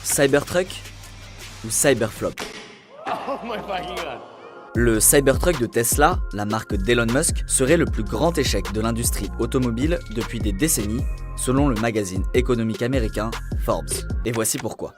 Cybertruck ou Cyberflop? Oh my fucking god. Le Cybertruck de Tesla, la marque d'Elon Musk, serait le plus grand échec de l'industrie automobile depuis des décennies, selon le magazine économique américain Forbes. Et voici pourquoi.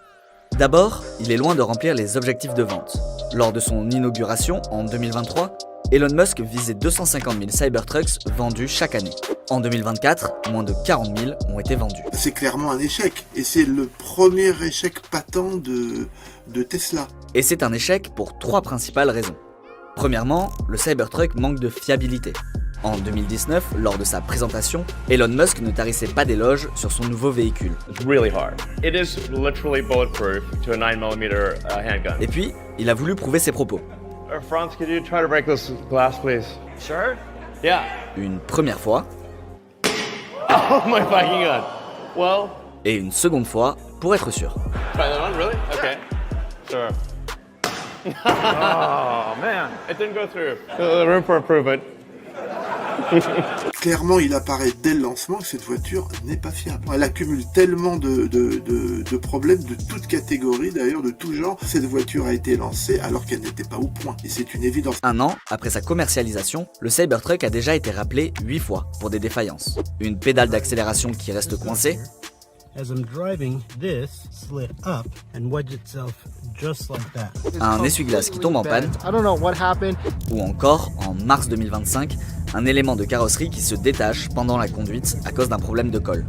D'abord, il est loin de remplir les objectifs de vente. Lors de son inauguration en 2023, Elon Musk visait 250 000 Cybertrucks vendus chaque année. En 2024, moins de 40 000 ont été vendus. C'est clairement un échec, et c'est le premier échec patent de Tesla. Et c'est un échec pour trois principales raisons. Premièrement, le Cybertruck manque de fiabilité. En 2019, lors de sa présentation, Elon Musk ne tarissait pas d'éloges sur son nouveau véhicule. It's really hard. It is literally bulletproof to a 9mm handgun. Et puis, il a voulu prouver ses propos. Franz, could you try to break this glass, please? Sure. Yeah. Une première fois, Oh my fucking god. Well, et une seconde fois, pour être sûr. try that on, really? Okay. Sure. Oh man, it didn't go through. Room for improvement. Clairement, il apparaît dès le lancement que cette voiture n'est pas fiable. Elle accumule tellement de problèmes de toute catégorie, d'ailleurs de tout genre. Cette voiture a été lancée alors qu'elle n'était pas au point. Et c'est une évidence. Un an après sa commercialisation, le Cybertruck a déjà été rappelé 8 fois pour des défaillances. Une pédale d'accélération qui reste coincée, As I'm driving, this slid up and wedged itself just like that. un essuie-glace qui tombe en panne, I don't know what happened. ou encore, en mars 2025, un élément de carrosserie qui se détache pendant la conduite à cause d'un problème de colle.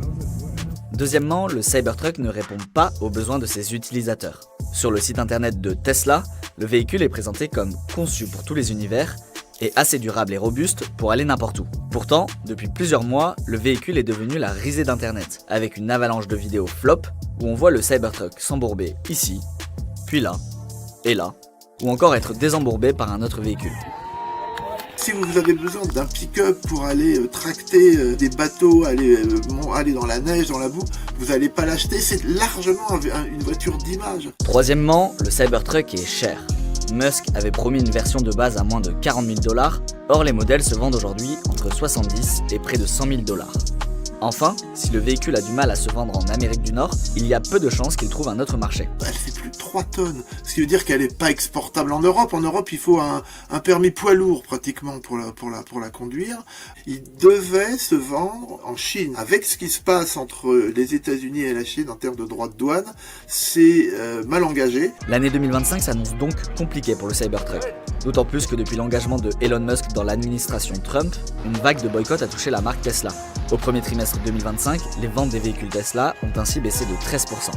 Deuxièmement, le Cybertruck ne répond pas aux besoins de ses utilisateurs. Sur le site internet de Tesla, le véhicule est présenté comme conçu pour tous les univers et assez durable et robuste pour aller n'importe où. Pourtant, depuis plusieurs mois, le véhicule est devenu la risée d'internet, avec une avalanche de vidéos flop où on voit le Cybertruck s'embourber ici, puis là, et là, ou encore être désembourbé par un autre véhicule. Si vous avez besoin d'un pick-up pour aller tracter des bateaux, aller dans la neige, dans la boue, vous n'allez pas l'acheter, c'est largement une voiture d'image. Troisièmement, le Cybertruck est cher. Musk avait promis une version de base à moins de 40 000 $, or les modèles se vendent aujourd'hui entre 70 et près de 100 000 $. Enfin, si le véhicule a du mal à se vendre en Amérique du Nord, il y a peu de chances qu'il trouve un autre marché. Elle fait plus de 3 tonnes, ce qui veut dire qu'elle n'est pas exportable en Europe. En Europe, il faut un permis poids lourd pratiquement pour la conduire. Il devait se vendre en Chine. Avec ce qui se passe entre les États-Unis et la Chine en termes de droits de douane, c'est mal engagé. L'année 2025 s'annonce donc compliquée pour le Cybertruck. D'autant plus que depuis l'engagement de Elon Musk dans l'administration Trump, une vague de boycott a touché la marque Tesla. Au premier trimestre 2025, les ventes des véhicules Tesla ont ainsi baissé de 13%.